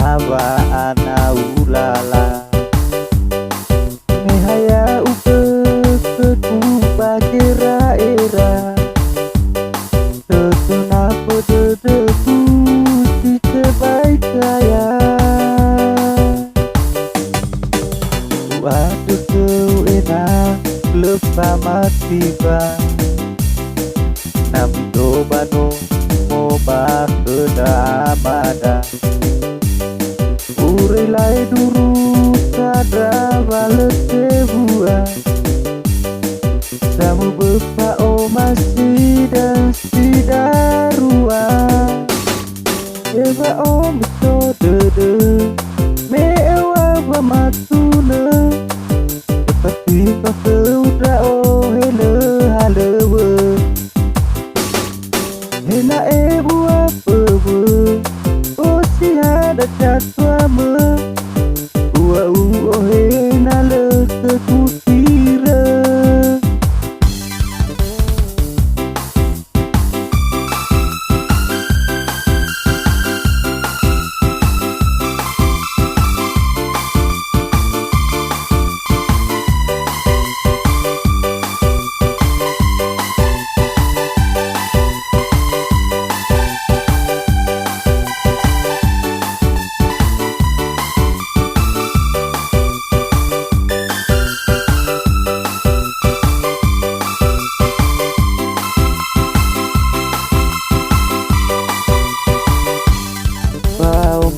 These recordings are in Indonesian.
Haba ana ulala Nihaya upe ketu bakira era Kenapa dedeku si sebaik saya Waduh kau enak lepas mati ba Nami dobano moba keda amada Urilai duru sadra balet sebua Samu bepa o masih dan sidarua Eba o miso dede me ewa bamatuna Seperti pakeuda o hele halewe Hena ebu apa o si ada jatuama Ua o hena le sekutira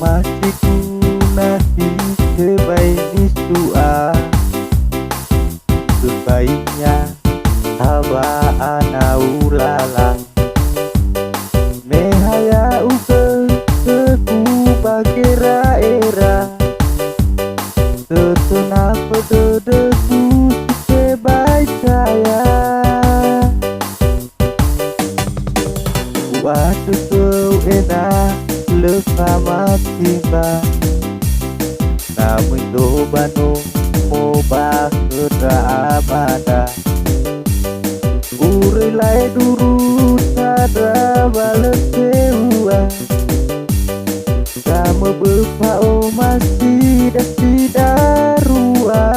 Masih kunasi sebaik nisua Sebaiknya haba ana ulala Mehaya uke keku bakira era Setenapa dedeku sebaik saya Waduh kau enak lepas mati ba Namun dobano moba keda amada Urilai duru sadra balet sewa Sama bepa o masih dan sidarua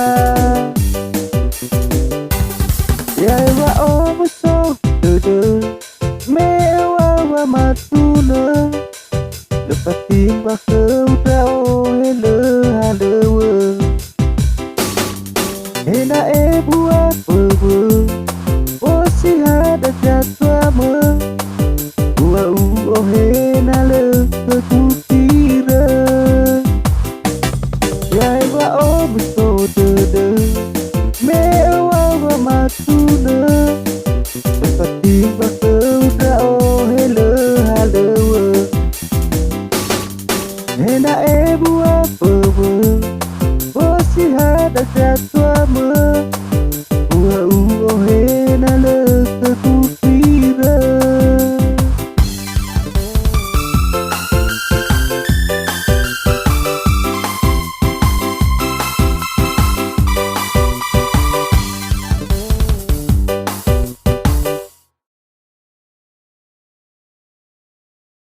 Ya ewa o musuh dede mewa wa matuna Lepas timbah keuda o hele halewe Hena ebu apa o si ada jatuama Ua o hena le kekutira Ya ewa o muso dede me ewa wa matuna Lepas timbah keuda o hele halewe Hena ebu apa o si ada jatuama